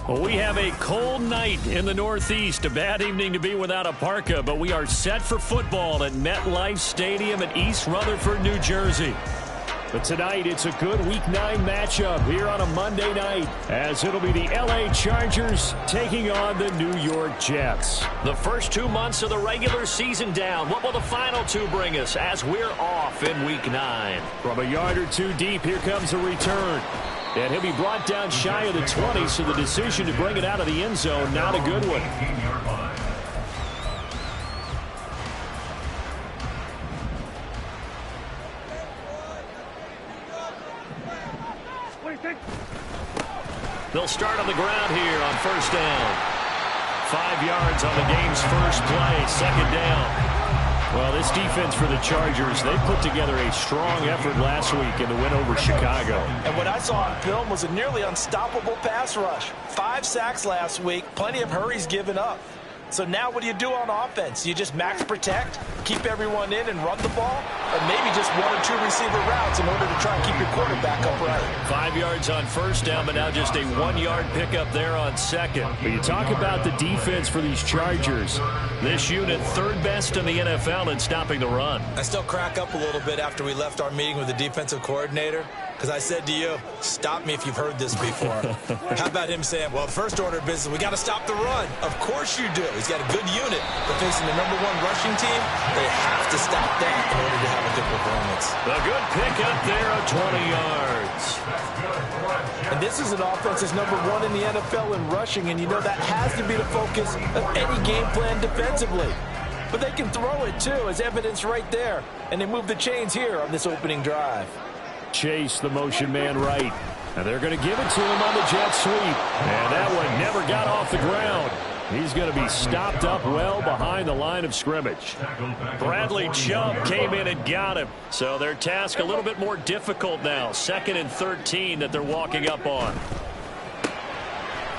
Well, we have a cold night in the Northeast. A bad evening to be without a parka, but we are set for football at MetLife Stadium in East Rutherford, New Jersey. But tonight, it's a good Week 9 matchup here on a Monday night, as it'll be the L.A. Chargers taking on the New York Jets. The first 2 months of the regular season down. What will the final 2 bring us as we're off in Week 9? From a yard or 2 deep, here comes a return. And he'll be brought down shy of the 20, so the decision to bring it out of the end zone, not a good one. They'll start on the ground here on first down. 5 yards on the game's first play, second down. Well, this defense for the Chargers, they put together a strong effort last week in the win over Chicago. And what I saw on film was a nearly unstoppable pass rush. 5 sacks last week, plenty of hurries given up. So now what do you do on offense? You just max protect, keep everyone in and run the ball, or maybe just 1 or 2 receiver routes in order to try and keep your quarterback upright. 5 yards on first down, but now just a 1-yard pickup there on second. But you talk about the defense for these Chargers. This unit, 3rd best in the NFL in stopping the run. I still crack up a little bit after we left our meeting with the defensive coordinator, because I said to you, stop me if you've heard this before. How about him saying, well, first order of business, we got to stop the run. Of course you do. He's got a good unit, but facing the #1 rushing team, they have to stop that in order to have a good performance. A good pickup there of 20 yards. And this is an offense that's #1 in the NFL in rushing, and you know that has to be the focus of any game plan defensively. But they can throw it, too, as evidence right there. And they move the chains here on this opening drive. Chase the motion man right. And they're going to give it to him on the jet sweep. And that one never got off the ground. He's going to be stopped up well behind the line of scrimmage. Bradley Chubb came in and got him. So their task a little bit more difficult now. 2nd and 13 that they're walking up on.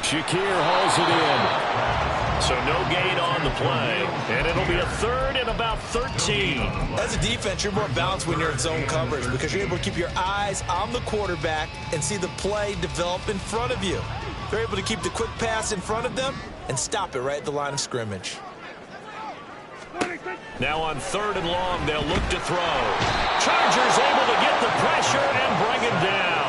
Shakir hauls it in. So no gain on the play. And it'll be a 3rd and about 13. As a defense, you're more balanced when you're in zone coverage because you're able to keep your eyes on the quarterback and see the play develop in front of you. They're able to keep the quick pass in front of them and stop it right at the line of scrimmage. Now on 3rd and long, they'll look to throw. Chargers able to get the pressure and bring him down.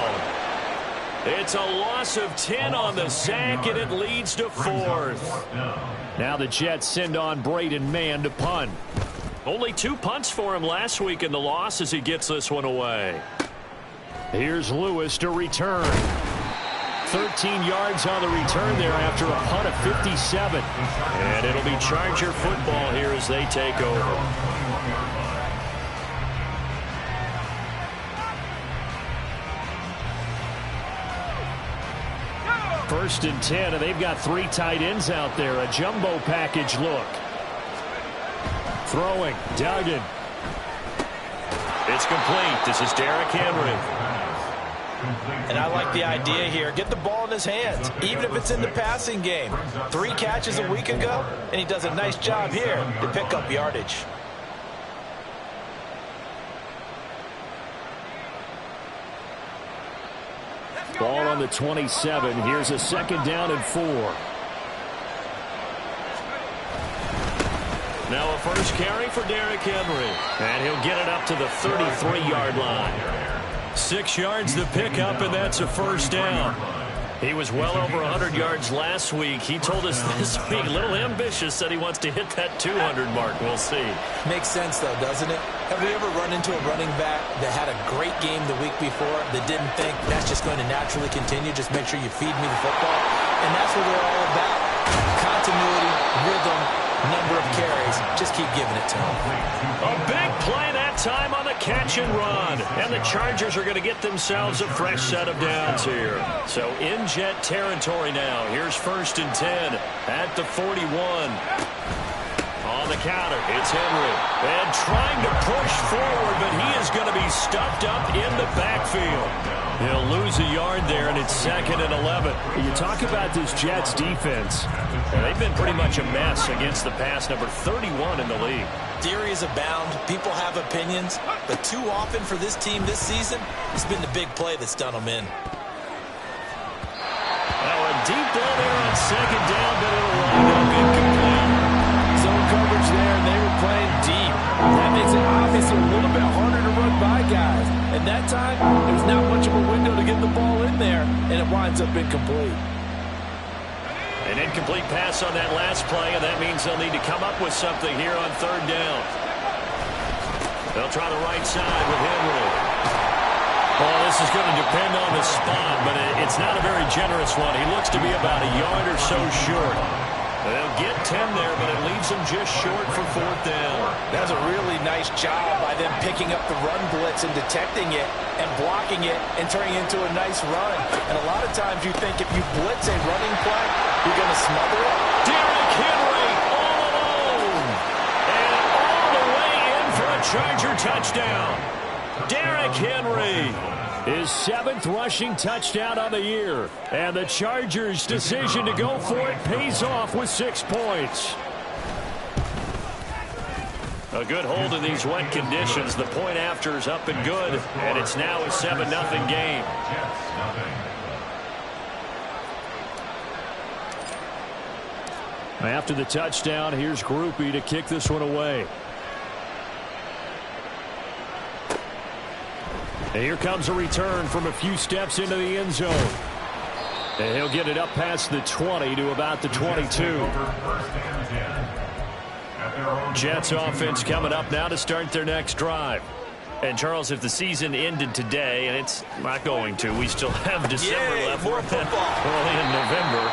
It's a loss of 10 on the sack, and it leads to 4th. Now the Jets send on Braden Mann to punt. Only 2 punts for him last week in the loss as he gets this one away. Here's Lewis to return. 13 yards on the return there after a punt of 57. And it'll be Charger football here as they take over. 1st and 10, and they've got 3 tight ends out there. A jumbo package look. Throwing, Duggan. It's complete. This is Derrick Henry. And I like the idea here. Get the ball in his hands, even if it's in the passing game. 3 catches a week ago, and he does a nice job here to pick up yardage. Ball on the 27. Here's a 2nd down and 4. Now a first carry for Derrick Henry. And he'll get it up to the 33-yard line. 6 yards to pick up, and that's a first down. He was well over 100 yards last week. He told us this week, a little ambitious, said he wants to hit that 200 mark. We'll see. Makes sense, though, doesn't it? Have we ever run into a running back that had a great game the week before that didn't think that's just going to naturally continue? Just make sure you feed me the football. And that's what they're all about. Continuity, rhythm, number of carries. Just keep giving it to him. A big play that time on the catch and run. And the Chargers are going to get themselves a fresh set of downs here. So in Jet territory now. Here's 1st and 10 at the 41. On the counter, it's Henry. And trying to push forward, but he is going to be stuffed up in the backfield. He'll lose a yard there, and it's 2nd and 11. You talk about this Jets defense. They've been pretty much a mess against the pass, number 31 in the league. Theories abound. People have opinions. But too often for this team this season, it's been the big play that's done them in. Well, and deep ball there on second down, but it'll wind up incomplete. Zone coverage there, and they were playing deep. That makes it obviously a little bit harder to run by guys. And that time, there's not much of a window to get the ball in there, and it winds up incomplete. An incomplete pass on that last play, and that means they'll need to come up with something here on third down. They'll try the right side with Henry. Well, this is going to depend on the spot, but it's not a very generous one. He looks to be about a yard or so short. They'll get 10 there, but it leaves them just short for fourth down. That's a really nice job by them picking up the run blitz and detecting it and blocking it and turning it into a nice run. And a lot of times you think if you blitz a running play, you're going to smother it. Derrick Henry all alone. And all the way in for a Charger touchdown. Derrick Henry, his 7th rushing touchdown on the year. And the Chargers' decision to go for it pays off with 6 points. A good hold in these wet conditions. The point after is up and good, and it's now a 7-0 game. After the touchdown, here's Groupie to kick this one away. And here comes a return from a few steps into the end zone. And he'll get it up past the 20 to about the 22. Jets offense coming up now to start their next drive. And, Charles, if the season ended today, and it's not going to, we still have December left. More football. Early in November.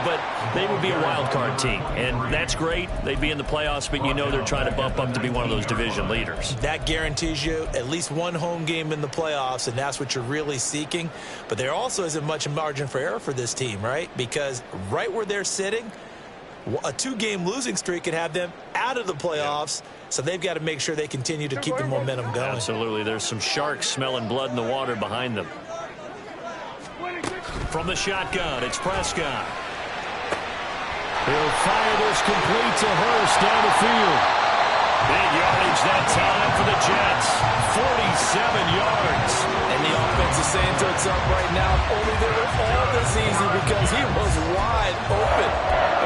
But they would be a wild card team. And that's great. They'd be in the playoffs, but you know they're trying to bump up to be one of those division leaders. That guarantees you at least one home game in the playoffs, and that's what you're really seeking. But there also isn't much margin for error for this team, right? Because right where they're sitting, a 2-game losing streak could have them out of the playoffs. So they've got to make sure they continue to keep the momentum going. Absolutely. There's some sharks smelling blood in the water behind them. From the shotgun, it's Prescott. He'll fire this complete to Hurst down the field. Big yardage that time for the Jets. 47 yards. And the offense is saying to itself right now, only they were all this easy because he was wide open.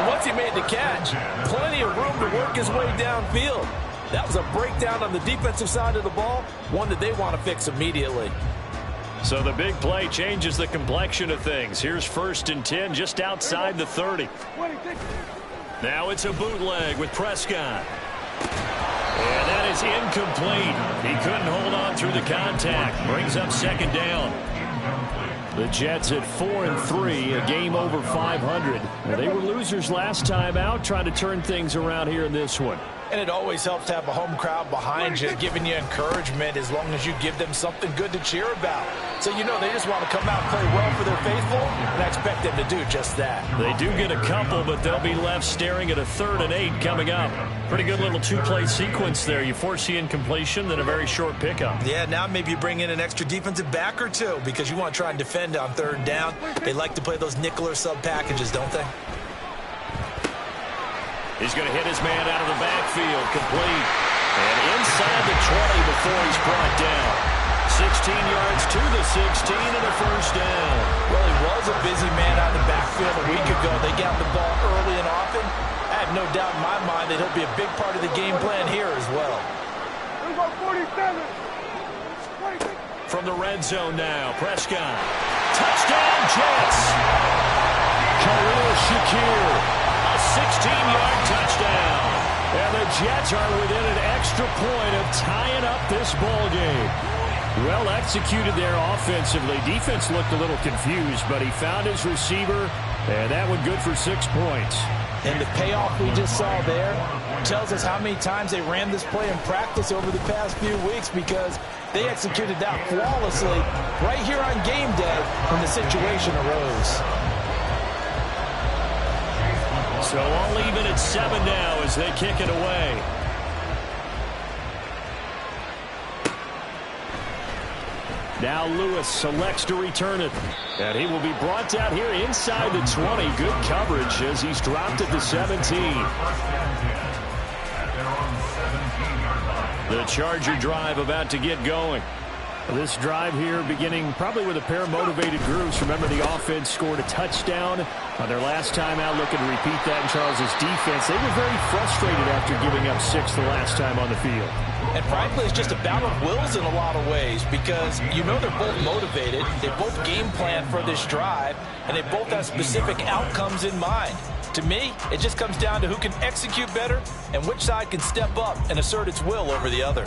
And once he made the catch, plenty of room to work his way downfield. That was a breakdown on the defensive side of the ball, one that they want to fix immediately. So the big play changes the complexion of things. Here's 1st and 10 just outside the 30. Now it's a bootleg with Prescott. And that is incomplete. He couldn't hold on through the contact. Brings up 2nd down. The Jets at 4-3, a game over 500. They were losers last time out, trying to turn things around here in this one. And it always helps to have a home crowd behind you, giving you encouragement as long as you give them something good to cheer about. So you know they just want to come out and play well for their faithful, and I expect them to do just that. They do get a couple, but they'll be left staring at a 3rd and 8 coming up. Pretty good little 2-play sequence there. You force the incompletion, then a very short pickup. Yeah, now maybe you bring in an extra defensive back or two because you want to try and defend on 3rd down. They like to play those nickel or sub packages, don't they? He's going to hit his man out of the backfield, complete. And inside the 20 before he's brought down. 16 yards to the 16 and a 1st down. Well, he was a busy man out of the backfield a week ago. They got the ball early and often. I have no doubt in my mind that he'll be a big part of the game plan here as well. From the red zone now, Prescott. Touchdown, Jets. Khalil Shakir. A 16-yard touchdown. And the Jets are within an extra point of tying up this ball game. Well executed there offensively. Defense looked a little confused, but he found his receiver, and that one good for 6 points. And the payoff we just saw there tells us how many times they ran this play in practice over the past few weeks because they executed that flawlessly right here on game day when the situation arose. So all even at 7 now as they kick it away. Now Lewis selects to return it. And he will be brought down here inside the 20. Good coverage as he's dropped at the 17. The Charger drive about to get going. This drive here beginning probably with a pair of motivated groups. Remember, the offense scored a touchdown on their last time out. Looking to repeat that in Charles's defense. They were very frustrated after giving up 6 the last time on the field. And frankly, it's just a battle of wills in a lot of ways because you know they're both motivated. They both game plan for this drive, and they both have specific outcomes in mind. To me, it just comes down to who can execute better and which side can step up and assert its will over the other.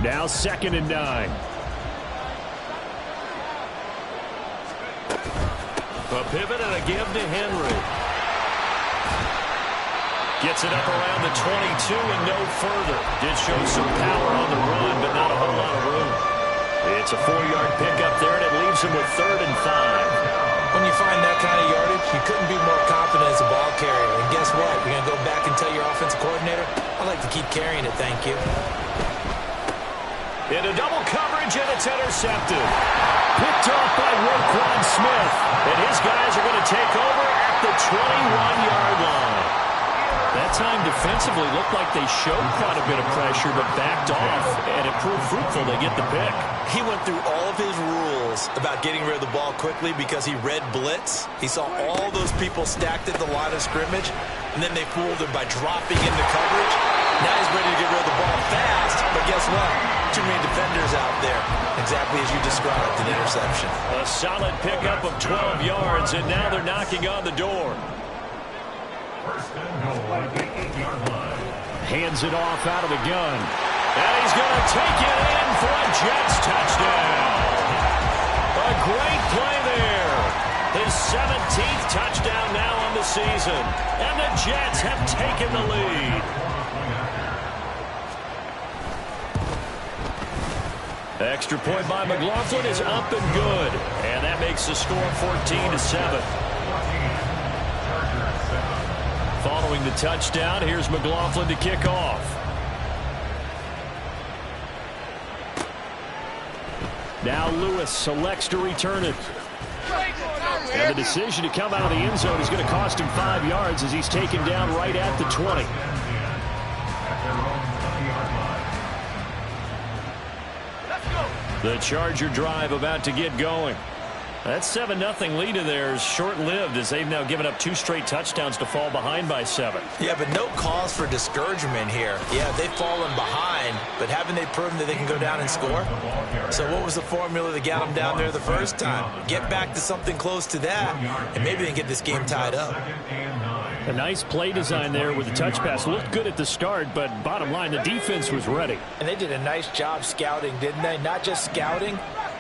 Now 2nd and 9. A pivot and a give to Henry. Gets it up around the 22 and no further. Did show some power on the run, but not a whole lot of room. It's a 4-yard pickup there, and it leaves him with 3rd and 5. When you find that kind of yardage, you couldn't be more confident as a ball carrier. And guess what? You're going to go back and tell your offensive coordinator, I'd like to keep carrying it, thank you. Into double coverage, and it's intercepted. Picked off by Roquan Smith. And his guys are going to take over at the 21-yard line. That time defensively looked like they showed quite a bit of pressure, but backed off, and it proved fruitful. They get the pick. He went through all of his rules about getting rid of the ball quickly because he read blitz. He saw all those people stacked at the line of scrimmage, and then they fooled him by dropping into coverage. Now he's ready to get rid of the ball fast, but guess what? Too many defenders out there. Exactly as you described, an interception. A solid pickup of 12 yards, and now they're knocking on the door. Hands it off out of the gun. And he's going to take it in for a Jets touchdown. A great play there. His 17th touchdown now on the season. And the Jets have taken the lead. Extra point by McLaughlin is up and good. And that makes the score 14-7. Following the touchdown, here's McLaughlin to kick off. Now Lewis selects to return it. And the decision to come out of the end zone is going to cost him 5 yards as he's taken down right at the 20. The Charger drive about to get going. That 7-0 lead of theirs short-lived as they've now given up 2 straight touchdowns to fall behind by 7. Yeah, but no cause for discouragement here. Yeah, they've fallen behind, but haven't they proven that they can go down and score? So what was the formula that got them down there the first time? Get back to something close to that, and maybe they can get this game tied up. A nice play design there with the touch pass. Looked good at the start, but bottom line, the defense was ready. And they did a nice job scouting, didn't they? Not just scouting,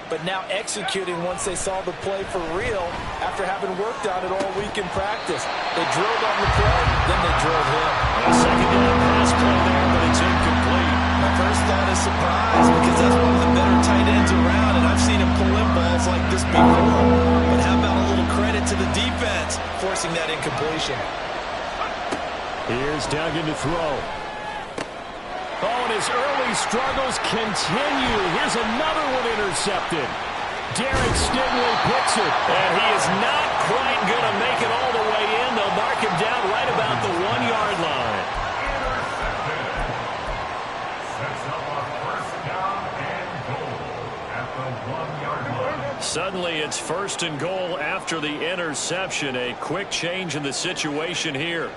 but now executing once they saw the play for real after having worked on it all week in practice. They drilled on the play, then they drilled him. A second down pass play there, but it's incomplete. My first thought is surprise because that's one of the better tight ends around, and I've seen him pull in balls like this before. But how about a little credit to the defense forcing that incompletion? Here's Duggan to throw. Oh, and his early struggles continue. Here's another one intercepted. Derek Stingley picks it, and he is not quite going to make it all the way in. They'll mark him down right about the 1-yard line. Suddenly, it's 1st and goal after the interception. A quick change in the situation here.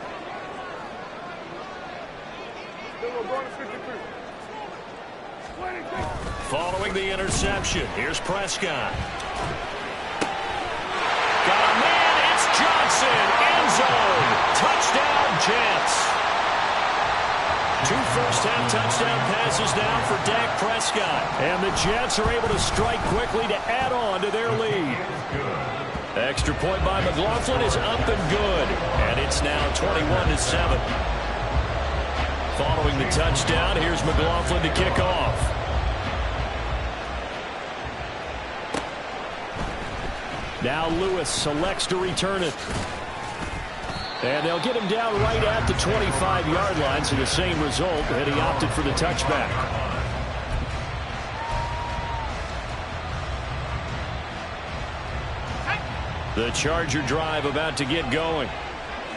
Following the interception, here's Prescott. Got a man, it's Johnson, end zone, touchdown Jets. 2 first-half touchdown passes now for Dak Prescott. And the Jets are able to strike quickly to add on to their lead. Extra point by McLaughlin is up and good. And it's now 21-7. Following the touchdown, here's McLaughlin to kick off. Now Lewis selects to return it. And they'll get him down right at the 25-yard line, so the same result, and he opted for the touchback. The Charger drive about to get going.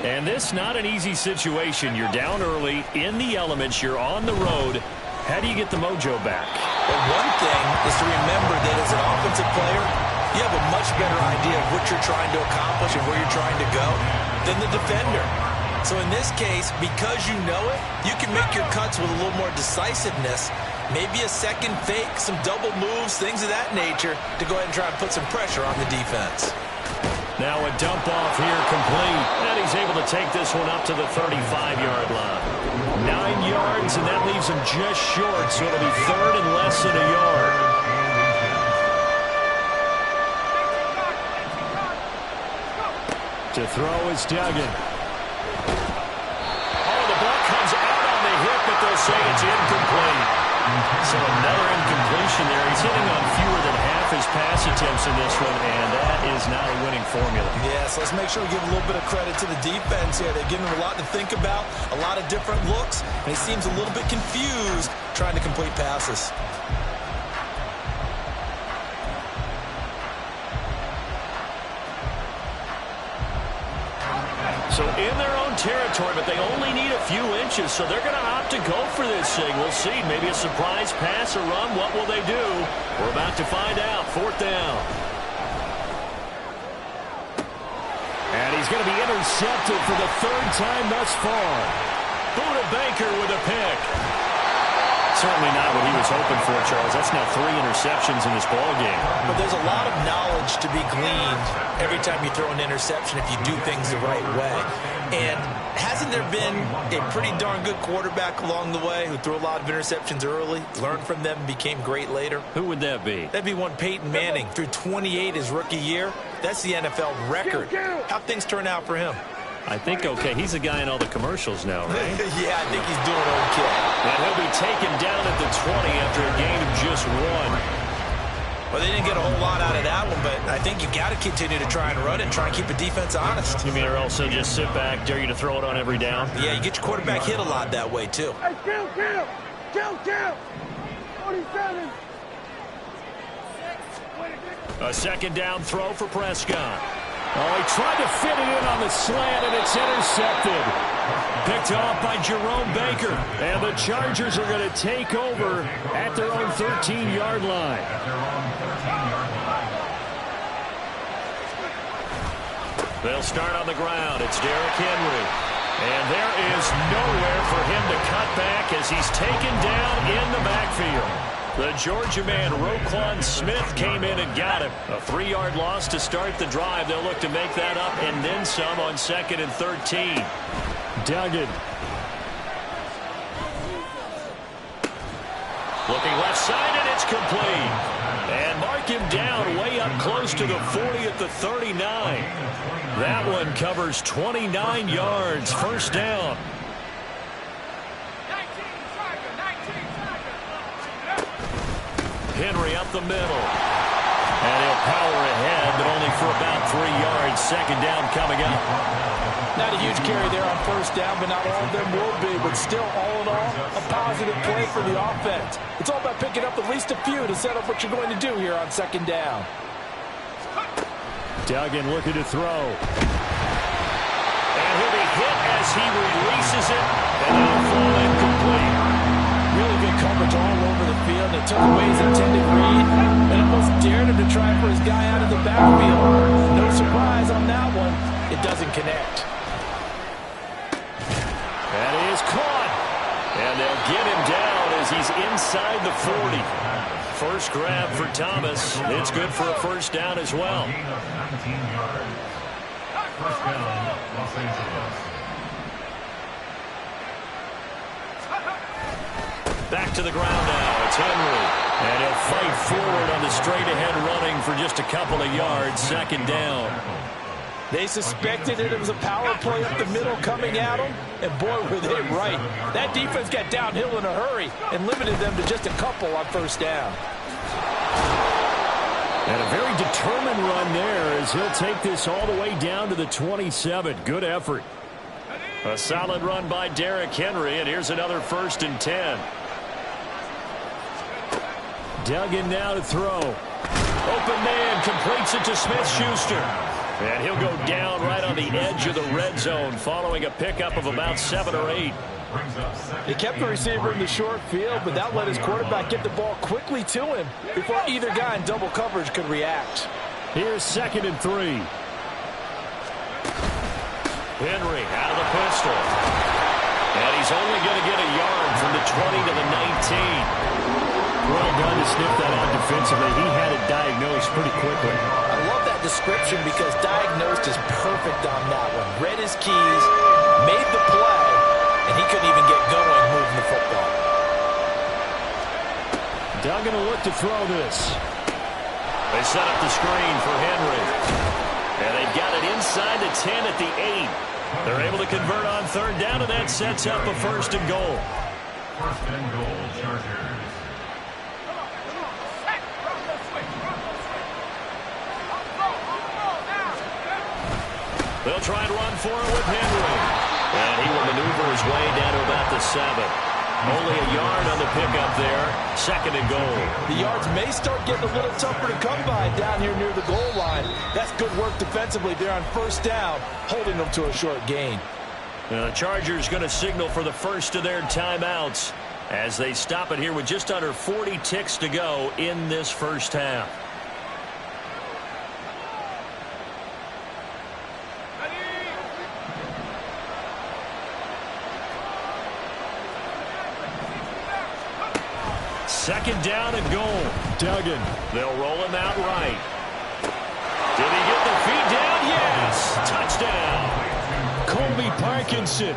And this not an easy situation. You're down early, in the elements, you're on the road. How do you get the mojo back? Well, one thing is to remember that as an offensive player, you have a much better idea of what you're trying to accomplish and where you're trying to go than the defender. So in this case, because you know it, you can make your cuts with a little more decisiveness, maybe a second fake, some double moves, things of that nature, to go ahead and try and put some pressure on the defense. Now a dump off here complete. And he's able to take this one up to the 35-yard line. 9 yards, and that leaves him just short, so it'll be third and less than a yard. To throw is Duggan. Oh, the ball comes out on the hip, but they'll say it's incomplete. So another incompletion there. He's hitting on fewer than half his pass attempts in this one, and that is not a winning formula. Yes, let's make sure we give a little bit of credit to the defense here. They've given him a lot to think about, a lot of different looks, and he seems a little bit confused trying to complete passes. So in their own territory, but they only need a few inches, so they're going to opt to go for this thing. We'll see. Maybe a surprise pass or run. What will they do? We're about to find out. Fourth down. And he's going to be intercepted for the third time thus far. Buda Baker with a pick. Certainly not what he was hoping for, Charles. That's now 3 interceptions in this ballgame. But there's a lot of knowledge to be gleaned every time you throw an interception if you do things the right way. And hasn't there been a pretty darn good quarterback along the way who threw a lot of interceptions early, learned from them, and became great later? Who would that be? That'd be one Peyton Manning. Threw 28 his rookie year. That's the NFL record. How'd things turn out for him? I think okay. He's the guy in all the commercials now, right? Yeah, I think he's doing okay. And he'll be taken down at the 20 after a gain of just 1. Well, they didn't get a whole lot out of that one, but I think you got to continue to try and run it and try and keep the defense honest. You mean or else they'll just sit back, dare you to throw it on every down? Yeah, you get your quarterback hit a lot that way, too. Hey, kill! 47. A second down throw for Prescott. Oh, he tried to fit it in on the slant, and it's intercepted. Picked off by Jerome Baker. And the Chargers are going to take over at their own 13-yard line. They'll start on the ground. It's Derrick Henry. And there is nowhere for him to cut back as he's taken down in the backfield. The Georgia man, Roquan Smith, came in and got him. A 3-yard loss to start the drive. They'll look to make that up and then some on 2nd and 13. Duggan. Looking left side, and it's complete. And mark him down way up close to the 40 at the 39. That one covers 29 yards. First down. Henry up the middle. And he'll power ahead, but only for about 3 yards. Second down coming up. Not a huge carry there on first down, but not all of them will be. But still, all in all, a positive play for the offense. It's all about picking up at least a few to set up what you're going to do here on second down. Duggan looking to throw. And he'll be hit as he releases it. And it'll fall incomplete. Really good coverage all over the field. It took away his intended read and almost dared him to try for his guy out of the backfield. No surprise on that one. It doesn't connect. And he is caught. And they'll get him down as he's inside the 40. First grab for Thomas. It's good for a first down as well. First down, Los Angeles. Back to the ground now. It's Henry. And he'll fight forward on the straight-ahead running for just a couple of yards. Second down. They suspected it was a power play up the middle coming at them, and boy, were they right. That defense got downhill in a hurry and limited them to just a couple on first down. And a very determined run there as he'll take this all the way down to the 27. Good effort. A solid run by Derrick Henry, and here's another 1st and 10. Duggan now to throw. Open man completes it to Smith-Schuster. And he'll go down right on the edge of the red zone following a pickup of about 7 or 8. He kept the receiver in the short field, but that let his quarterback get the ball quickly to him before either guy in double coverage could react. Here's 2nd and 3. Henry out of the pistol. And he's only going to get a yard from the 20 to the 19. Well done to sniff that out defensively. He had it diagnosed pretty quickly. I love that description because diagnosed is perfect on that one. Read his keys, made the play, and he couldn't even get going moving the football. Duggan will look to throw this. They set up the screen for Henry. And they've got it inside the 10 at the 8. They're able to convert on 3rd down, and that sets up a 1st and goal. 1st and goal, Chargers. They'll try and run for it with Henry. And he will maneuver his way down to about the 7. Only a yard on the pickup there. 2nd and goal. The yards may start getting a little tougher to come by down here near the goal line. That's good work defensively there on 1st down, holding them to a short gain. Now the Chargers going to signal for the first of their timeouts as they stop it here with just under 40 ticks to go in this first half. Second down and goal. Duggan. They'll roll him out right. Did he get the feet down? Yes. Touchdown. Colby Parkinson.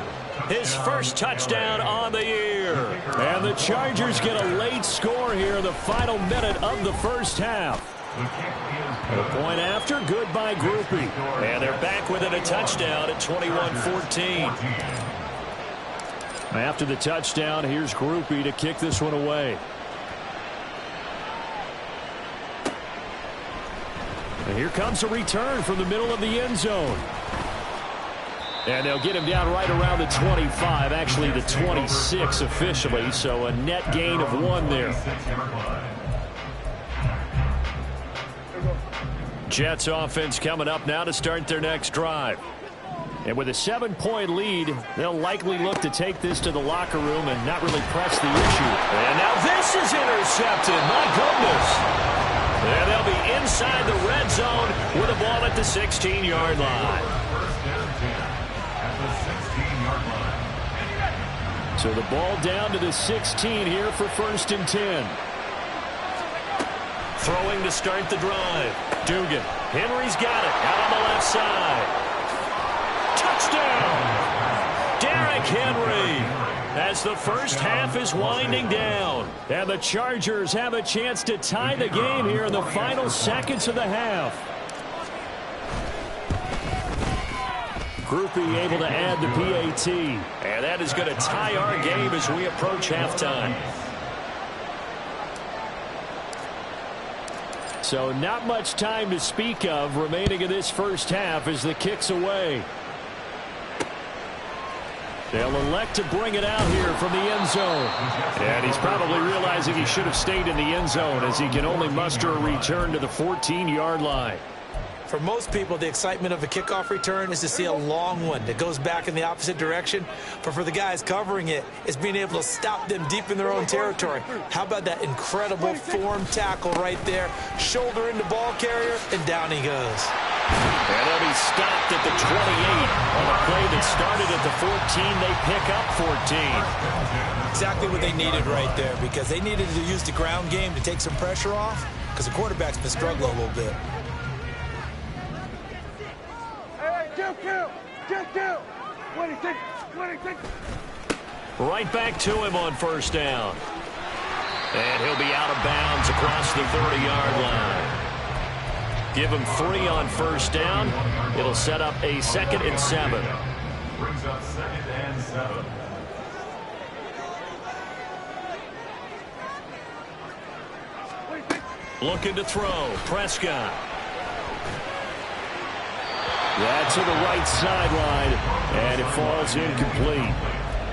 His first touchdown on the year. And the Chargers get a late score here in the final minute of the first half. The point after, good by Groupie. And they're back within a touchdown at 21-14. After the touchdown, here's Groupie to kick this one away. And here comes a return from the middle of the end zone. And they'll get him down right around the 25, actually the 26 officially, so a net gain of 1 there. Jets offense coming up now to start their next drive. And with a 7-point lead, they'll likely look to take this to the locker room and not really press the issue. And now this is intercepted. My goodness. And they'll be inside the red zone with the ball at the 16-yard line. So the ball down to the 16 here for 1st and 10. Throwing to start the drive. Dugan. Henry's got it. Out on the left side. Touchdown! Derrick Henry. As the first half is winding down. And the Chargers have a chance to tie the game here in the final seconds of the half. Groupie able to add the PAT. And that is going to tie our game as we approach halftime. So not much time to speak of remaining in this first half as the kick's away. They'll elect to bring it out here from the end zone. And he's probably realizing he should have stayed in the end zone as he can only muster a return to the 14-yard line. For most people, the excitement of a kickoff return is to see a long one that goes back in the opposite direction. But for the guys covering it, it's being able to stop them deep in their own territory. How about that incredible form tackle right there? Shoulder into ball carrier, and down he goes. And they'll be stopped at the 28. On a play that started at the 14, they pick up 14. Exactly what they needed right there, because they needed to use the ground game to take some pressure off, because the quarterback's been struggling a little bit. Kill. 26. Right back to him on 1st down. And he'll be out of bounds across the 30-yard line. Give him 3 on 1st down. It'll set up a 2nd and 7. Brings up 2nd and 7. Looking to throw. Prescott. That's to the right sideline, and it falls incomplete.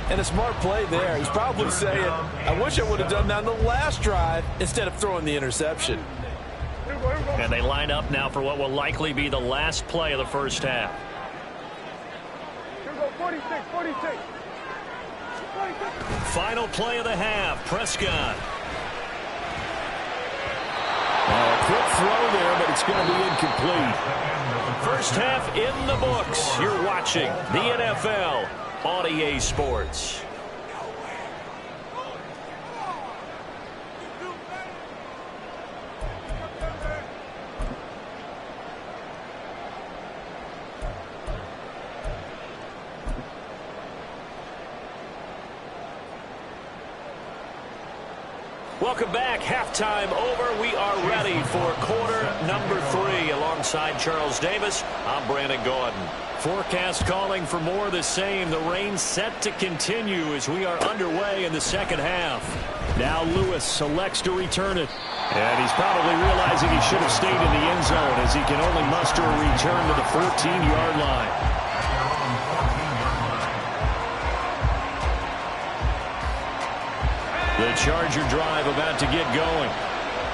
And a smart play there. He's probably saying, I wish I would have done that on the last drive instead of throwing the interception. And they line up now for what will likely be the last play of the first half. Here we go, 46, 46. 46. Final play of the half, Prescott. A quick throw there, but it's going to be incomplete. First half in the books. You're watching the NFL on EA Sports. Welcome back. Halftime over. We are ready for quarter number 3. Alongside Charles Davis, I'm Brandon Gaudin. Forecast calling for more of the same. The rain set to continue as we are underway in the second half. Now Lewis selects to return it. And he's probably realizing he should have stayed in the end zone as he can only muster a return to the 14-yard line. The Charger drive about to get going.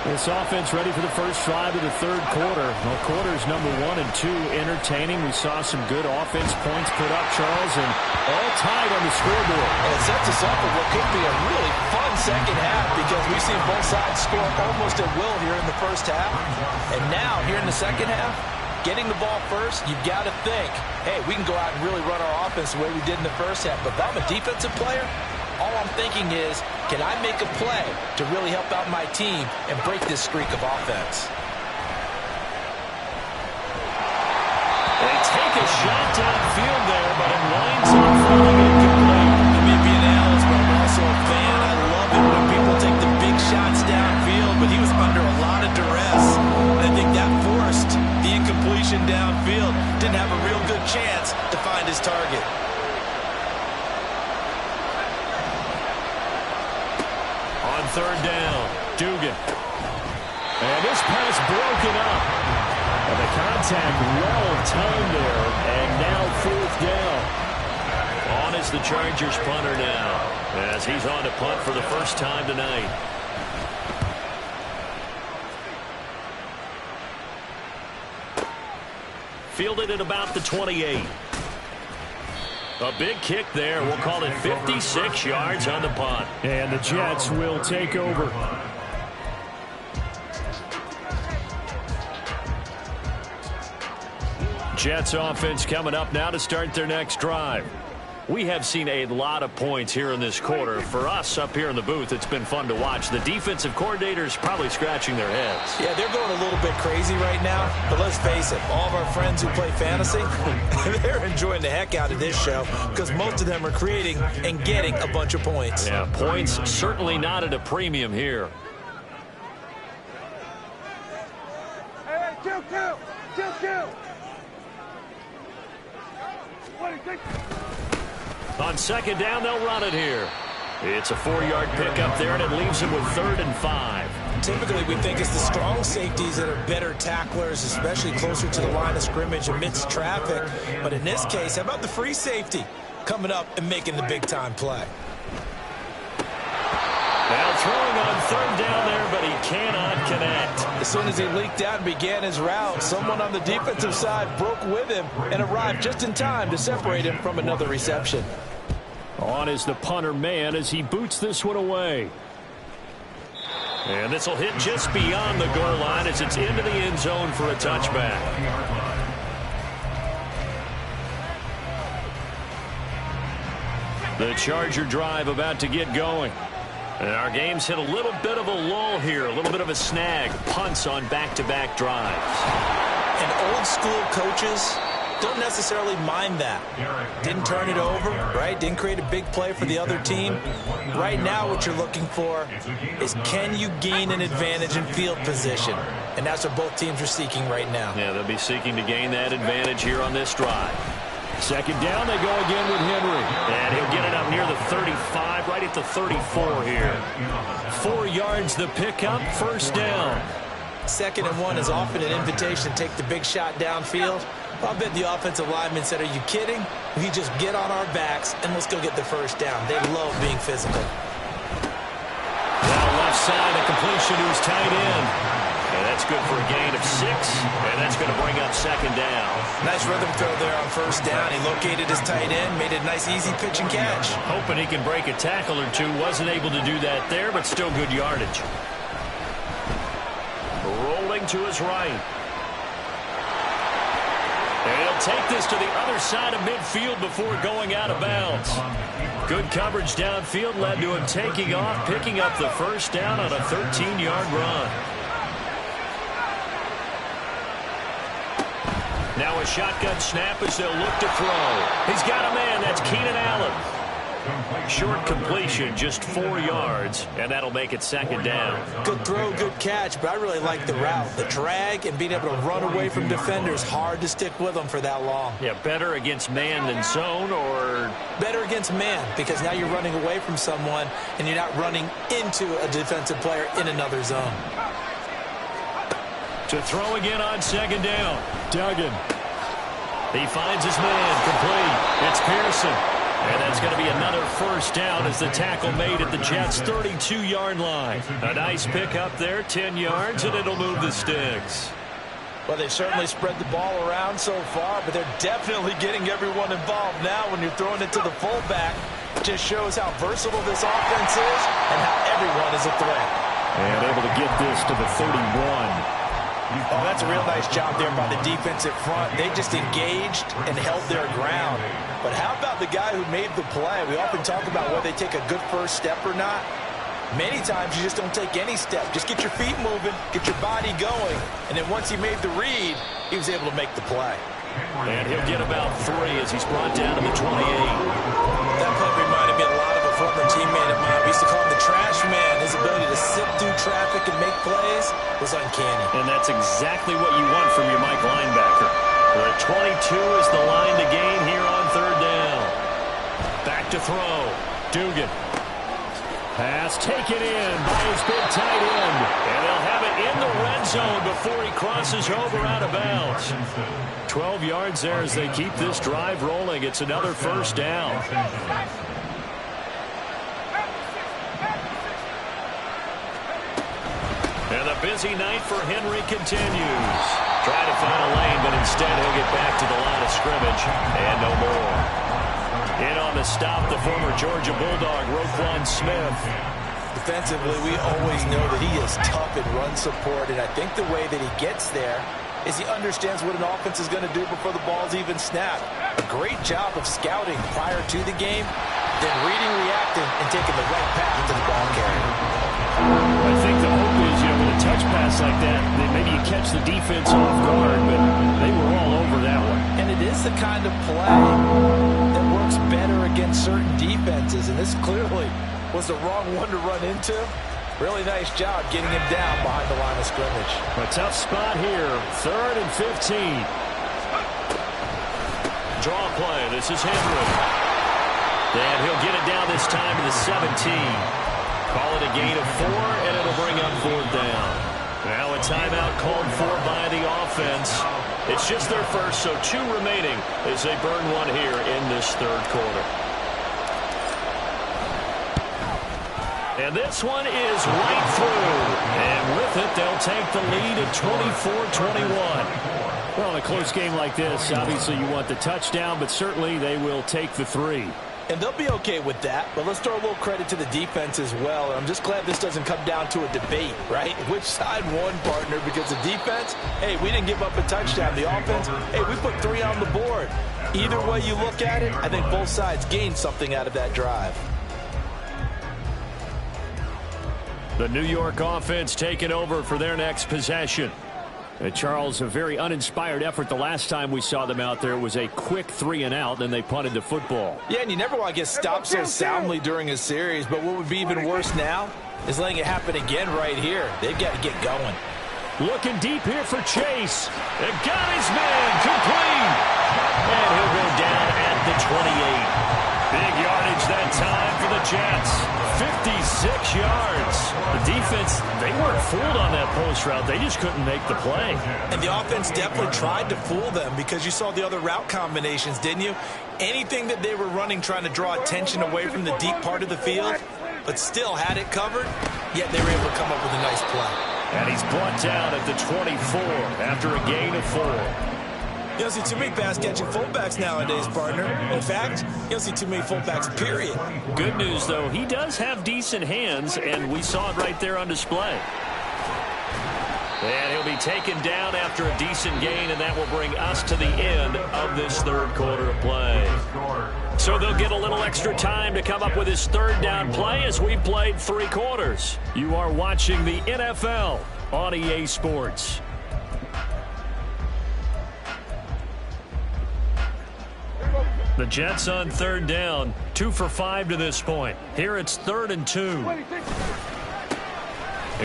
This offense ready for the first drive of the third quarter. Well, quarters number 1 and 2 entertaining. We saw some good offense points put up, Charles, and all tied on the scoreboard. And it sets us up for what could be a really fun second half because we've seen both sides score almost at will here in the first half. And now, here in the second half, getting the ball first, you've got to think, hey, we can go out and really run our offense the way we did in the first half. But if I'm a defensive player, all I'm thinking is, can I make a play to really help out my team and break this streak of offense? They take a shot downfield there, but it winds up falling incomplete. I may be an analyst, but I'm also a fan. I love it when people take the big shots downfield, but he was under a lot of duress. And I think that forced the incompletion downfield. Didn't have a real good chance to find his target. Third down, Dugan. And this pass broken up. And the contact well timed there, and now fourth down. On is the Chargers punter now, as he's on to punt for the first time tonight. Fielded at about the 28. A big kick there. We'll call it 56 yards on the punt. And the Jets will take over. Jets offense coming up now to start their next drive. We have seen a lot of points here in this quarter. For us up here in the booth, it's been fun to watch. The defensive coordinators probably scratching their heads. Yeah, they're going a little bit crazy right now. But let's face it, all of our friends who play fantasy, they're enjoying the heck out of this show because most of them are creating and getting a bunch of points. Yeah, points certainly not at a premium here. Hey, chill. 26. On second down, they'll run it here. It's a 4-yard pickup there, and it leaves them with 3rd and 5. Typically, we think it's the strong safeties that are better tacklers, especially closer to the line of scrimmage amidst traffic. But in this case, how about the free safety coming up and making the big-time play? Now throwing on 3rd down there, but he cannot connect. As soon as he leaked out and began his route, someone on the defensive side broke with him and arrived just in time to separate him from another reception. On is the punter man as he boots this one away. And this will hit just beyond the goal line as it's into the end zone for a touchback. The Charger drive about to get going. And our game's hit a little bit of a lull here, a little bit of a snag. Punts on back-to-back drives. And old school coaches don't necessarily mind that. Didn't turn it over, right? Didn't create a big play for the other team. Right now what you're looking for is can you gain an advantage in field position? And that's what both teams are seeking right now. Yeah, they'll be seeking to gain that advantage here on this drive. Second down, they go again with Henry. And he'll get it up near the 35, right at the 34 here. 4 yards the pickup, first down. 2nd and 1 is often an invitation to take the big shot downfield. I'll bet the offensive lineman said, are you kidding? We just get on our backs and let's go get the first down. They love being physical. Now left side, a completion to his tight end. That's good for a gain of 6, and that's going to bring up second down. Nice rhythm throw there on first down. He located his tight end, made it a nice easy pitch and catch. Hoping he can break a tackle or two. Wasn't able to do that there, but still good yardage. Rolling to his right. And he'll take this to the other side of midfield before going out of bounds. Good coverage downfield led to him taking off, picking up the first down on a 13-yard run. Now a shotgun snap as they'll look to throw. He's got a man. That's Keenan Allen. Short completion, just 4 yards, and that'll make it second down. Good throw, good catch, but I really like the route. The drag and being able to run away from defenders, hard to stick with them for that long. Yeah, better against man than zone, or? Better against man, because now you're running away from someone and you're not running into a defensive player in another zone. To throw again on second down. Duggan. He finds his man, complete. It's Pearson. And that's going to be another first down as the tackle made at the Jets' 32-yard line. A nice pick up there, 10 yards, and it'll move the sticks. Well, they've certainly spread the ball around so far, but they're definitely getting everyone involved now when you're throwing it to the fullback. It just shows how versatile this offense is and how everyone is a threat. And able to get this to the 31. Oh, that's a real nice job there by the defensive front. They just engaged and held their ground. But how about the guy who made the play? We often talk about whether they take a good first step or not. Many times you just don't take any step. Just get your feet moving, get your body going, and then once he made the read, he was able to make the play. And he'll get about 3 as he's brought down to the 28. That play reminded me a lot of a former teammate of mine. We used to call him the trash man. His ability to sift through traffic and make plays was uncanny. And that's exactly what you want from your Mike linebacker. The 22 is the line to gain here on third down. Back to throw. Dugan. Pass taken in by his big tight end. And they'll have it in the red zone before he crosses over out of bounds. 12 yards there as they keep this drive rolling. It's another first down. And the busy night for Henry continues. Trying to find a lane, but instead he'll get back to the line of scrimmage. And no more. In on the stop, the former Georgia Bulldog, Roquan Smith. Defensively, we always know that he is tough in run support, and I think the way that he gets there is he understands what an offense is going to do before the ball's even snapped. A great job of scouting prior to the game, then reading, reacting, and taking the right path to the ball carrier. I think the hope is, with a touch pass like that, that maybe you catch the defense off guard, but they were all over that one. And it is the kind of play that works better against certain defenses, and this clearly was the wrong one to run into. Really nice job getting him down behind the line of scrimmage. A tough spot here, 3rd and 15. Draw play, this is Henry. And he'll get it down this time to the 17. Call it a gain of 4, and it'll bring up 4th down. Now a timeout called for by the offense. It's just their first, so 2 remaining as they burn one here in this third quarter. And this one is right through. And with it, they'll take the lead at 24-21. Well, in a close game like this, obviously you want the touchdown, but certainly they will take the 3. And they'll be okay with that, but let's throw a little credit to the defense as well. And I'm just glad this doesn't come down to a debate, right? Which side won, partner? Because the defense, hey, we didn't give up a touchdown. The offense, hey, we put 3 on the board. Either way you look at it, I think both sides gained something out of that drive. The New York offense taking over for their next possession. Charles, a very uninspired effort the last time we saw them out there. It was a quick 3 and out, then they punted the football. Yeah, and you never want to get stopped so soundly during a series, but what would be even worse now is letting it happen again right here. They've got to get going. Looking deep here for Chase. And got his man complete. And he'll go down at the 28. Big yardage that time for the Jets. 56 yards. The defense, they weren't fooled on that post route. They just couldn't make the play. And the offense definitely tried to fool them because you saw the other route combinations, didn't you? Anything that they were running trying to draw attention away from the deep part of the field, but still had it covered, yet they were able to come up with a nice play. And he's brought down at the 24 after a gain of 4. You don't see too many pass-catching fullbacks nowadays, partner. In fact, you don't see too many fullbacks, period. Good news, though, he does have decent hands, and we saw it right there on display. And he'll be taken down after a decent gain, and that will bring us to the end of this third quarter of play. So they'll get a little extra time to come up with his third down play as we've played 3 quarters. You are watching the NFL on EA Sports. The Jets on third down, 2 for 5 to this point. Here it's 3rd and 2. And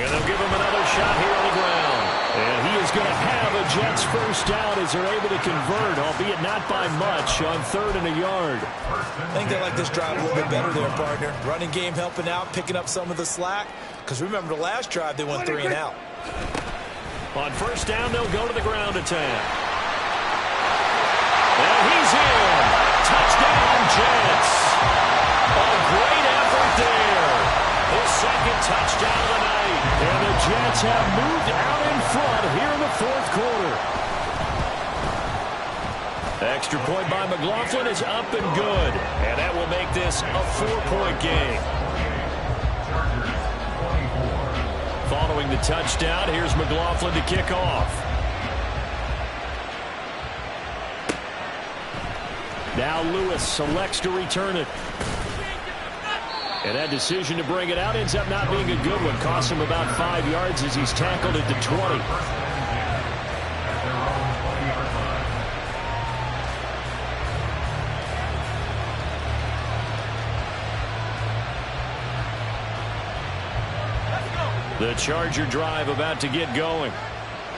they'll give him another shot here on the ground. And he is going to have a Jets first down as they're able to convert, albeit not by much, on 3rd and a yard. I think they like this drive a little bit better there, partner. Running game helping out, picking up some of the slack. Because remember, the last drive, they went 3 and out. On first down, they'll go to the ground attack. And he's in. Touchdown, Jets. A great effort there. His second touchdown of the night. And the Jets have moved out in front here in the 4th quarter. Extra point by McLaughlin is up and good. And that will make this a 4-point game. Following the touchdown, here's McLaughlin to kick off. Now Lewis selects to return it. And that decision to bring it out ends up not being a good one. Costs him about 5 yards as he's tackled at the 20. The Charger drive about to get going.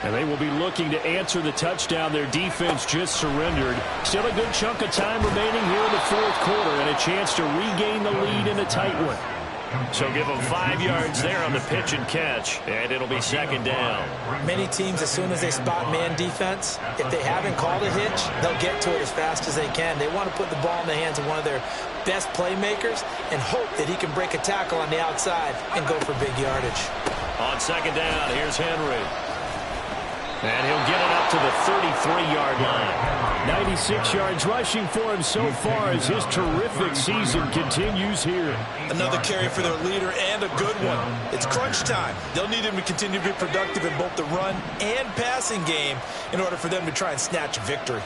And they will be looking to answer the touchdown their defense just surrendered. Still a good chunk of time remaining here in the 4th quarter and a chance to regain the lead in a tight one. So give them 5 yards there on the pitch and catch, and it'll be 2nd down. Many teams, as soon as they spot man defense, if they haven't called a hitch, they'll get to it as fast as they can. They want to put the ball in the hands of one of their best playmakers and hope that he can break a tackle on the outside and go for big yardage. On 2nd down, here's Henry. And he'll get it up to the 33-yard line. 96 yards rushing for him so far as his terrific season continues here. Another carry for their leader and a good one. It's crunch time. They'll need him to continue to be productive in both the run and passing game in order for them to try and snatch a victory.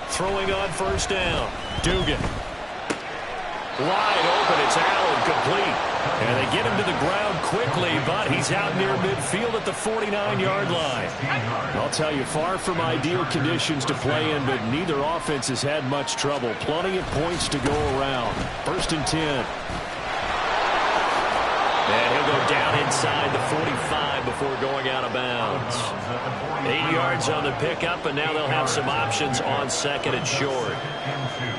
Throwing on first down. Dugan. Wide open, it's Allen, complete. And they get him to the ground quickly, but he's out near midfield at the 49-yard line. I'll tell you, far from ideal conditions to play in, but neither offense has had much trouble. Plenty of points to go around. 1st and 10. And he'll go down inside the 45 before going out of bounds. 8 yards on the pickup, and now they'll have some options on 2nd and short.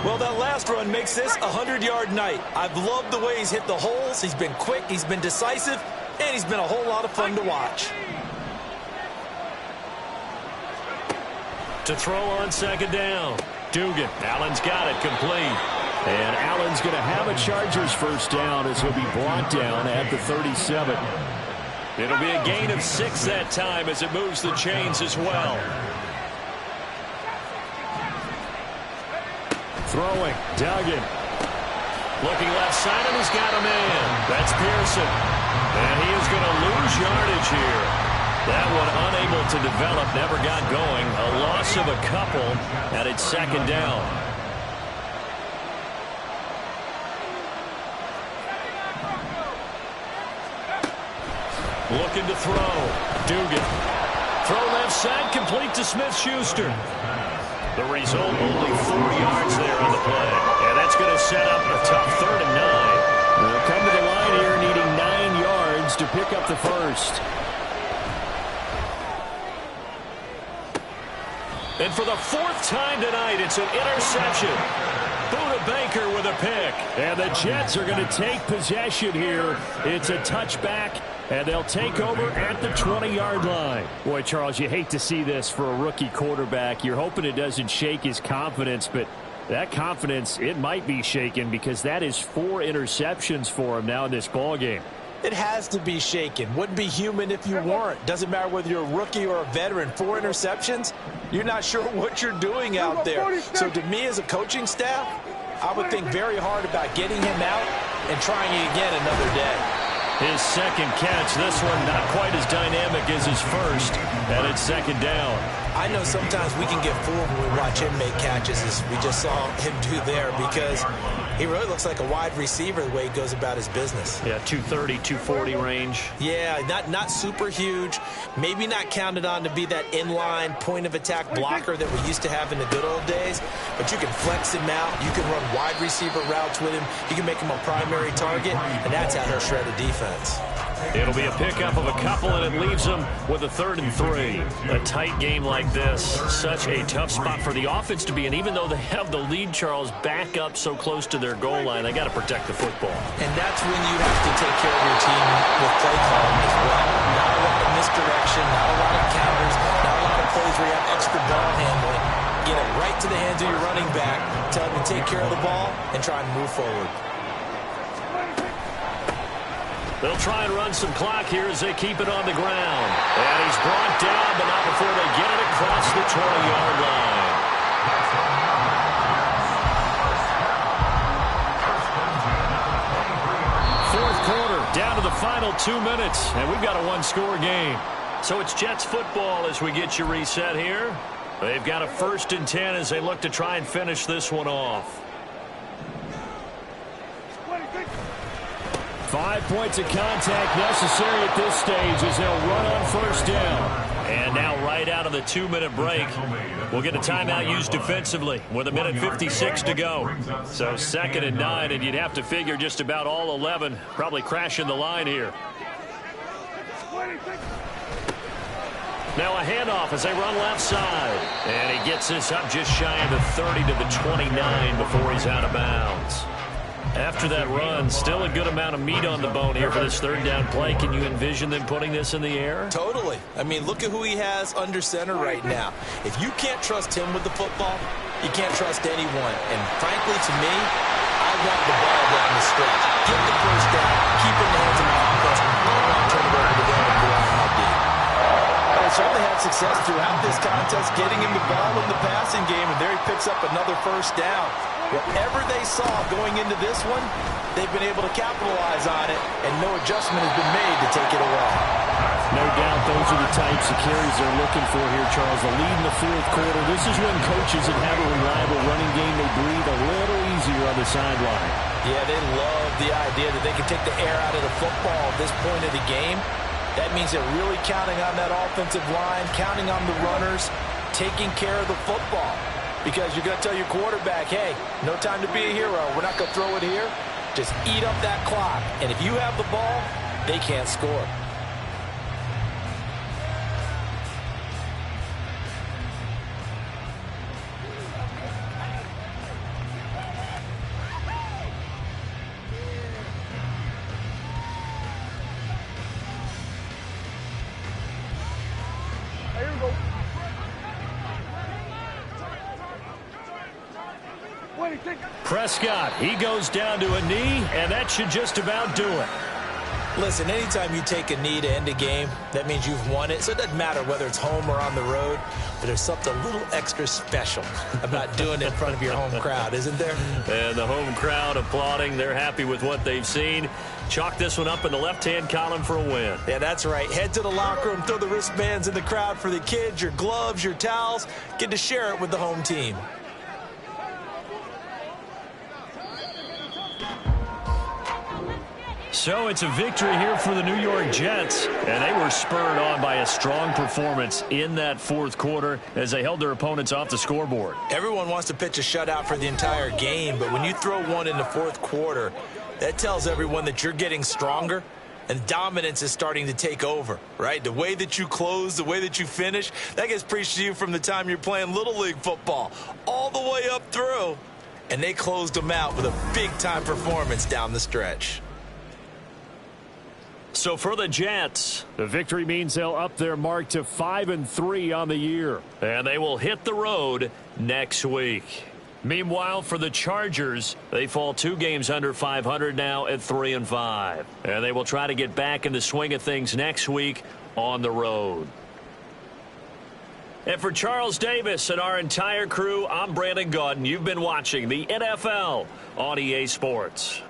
Well, that last run makes this a 100-yard night. I've loved the way he's hit the holes. He's been quick, he's been decisive, and he's been a whole lot of fun to watch. To throw on 2nd down. Dugan. Allen's got it, complete. And Allen's going to have a Chargers first down as he'll be brought down at the 37. It'll be a gain of 6 that time as it moves the chains as well. Throwing. Duggan. Looking left side, and he's got a man. That's Pearson. And he is going to lose yardage here. That one unable to develop, never got going. A loss of a couple, and it's 2nd down. Looking to throw. Dugan. Throw left side, complete to Smith-Schuster. The result, only 4 yards there on the play. And that's going to set up a tough 3rd and 9. They'll come to the line here needing 9 yards to pick up the first. And for the 4th time tonight, it's an interception. Buda Baker with a pick. And the Jets are going to take possession here. It's a touchback, and they'll take over at the 20-yard line. Boy, Charles, you hate to see this for a rookie quarterback. You're hoping it doesn't shake his confidence, but That confidence, it might be shaken because that is 4 interceptions for him now in this ball game. It has to be shaken. Wouldn't be human if you weren't. Doesn't matter whether you're a rookie or a veteran. 4 interceptions, you're not sure what you're doing out there. So to me as a coaching staff, I would think very hard about getting him out and trying it again another day. His second catch, this one not quite as dynamic as his first, and it's second down. I know sometimes we can get fooled when we watch him make catches, as we just saw him do there, because he really looks like a wide receiver the way he goes about his business. Yeah, 230, 240 range. Yeah, not super huge. Maybe not counted on to be that inline point-of-attack blocker that we used to have in the good old days, but you can flex him out. You can run wide receiver routes with him. You can make him a primary target, and that's how he'll shred a defense. It'll be a pickup of a couple, and it leaves them with a 3rd and 3. A tight game like this, such a tough spot for the offense to be in. Even though they have the lead, Charles, back up so close to their goal line, they got to protect the football. And that's when you have to take care of your team with play calling as well. Not a lot of misdirection, not a lot of counters, not a lot of plays where you have extra ball handling. Get it right to the hands of your running back, tell him to take care of the ball, and try and move forward. They'll try and run some clock here as they keep it on the ground. And he's brought down, but not before they get it across the 20-yard line. Fourth quarter, down to the final 2 minutes, and we've got a 1-score game. So it's Jets football as we get you reset here. They've got a 1st and 10 as they look to try and finish this one off. 5 points of contact necessary at this stage as they'll run on 1st down. And now right out of the 2-minute break, we'll get a timeout used defensively with 1:56 to go. So 2nd and 9, and you'd have to figure just about all 11 probably crashing the line here. Now a handoff as they run left side. And he gets this up just shy of the 30 to the 29 before he's out of bounds. After that run, still a good amount of meat on the bone here for this 3rd down play. Can you envision them putting this in the air? Totally. I mean, look at who he has under center right now. If you can't trust him with the football, you can't trust anyone. And frankly, to me, I want the ball down the stretch. Get the 1st down, keep it in the hands of my offense, and I don't want to turn it over to them and go out how deep. They certainly had success throughout this contest, getting him the ball in the passing game, and there he picks up another 1st down. Whatever they saw going into this one, they've been able to capitalize on it, and no adjustment has been made to take it away. No doubt those are the types of carries they're looking for here, Charles. The lead in the 4th quarter. This is when coaches that have a reliable running game, they breathe a little easier on the sideline. Yeah, they love the idea that they can take the air out of the football at this point of the game. That means they're really counting on that offensive line, counting on the runners, taking care of the football. Because you're going to tell your quarterback, hey, no time to be a hero. We're not going to throw it here. Just eat up that clock. And if you have the ball, they can't score. Here we go. Prescott, he goes down to a knee, and that should just about do it. Listen, anytime you take a knee to end a game, that means you've won it. So it doesn't matter whether it's home or on the road, but there's something a little extra special about doing it in front of your home crowd, isn't there? And the home crowd applauding. They're happy with what they've seen. Chalk this one up in the left-hand column for a win. Yeah, that's right. Head to the locker room, throw the wristbands in the crowd for the kids, your gloves, your towels. Get to share it with the home team. So it's a victory here for the New York Jets, and they were spurred on by a strong performance in that 4th quarter as they held their opponents off the scoreboard. Everyone wants to pitch a shutout for the entire game, but when you throw one in the 4th quarter, that tells everyone that you're getting stronger and dominance is starting to take over, right? The way that you close, the way that you finish, that gets preached to you from the time you're playing Little League football all the way up through, and they closed them out with a big-time performance down the stretch. So for the Jets, the victory means they'll up their mark to 5-3 on the year. And they will hit the road next week. Meanwhile, for the Chargers, they fall 2 games under 500 now at 3-5. And they will try to get back in the swing of things next week on the road. And for Charles Davis and our entire crew, I'm Brandon Gaudin. You've been watching the NFL on EA Sports.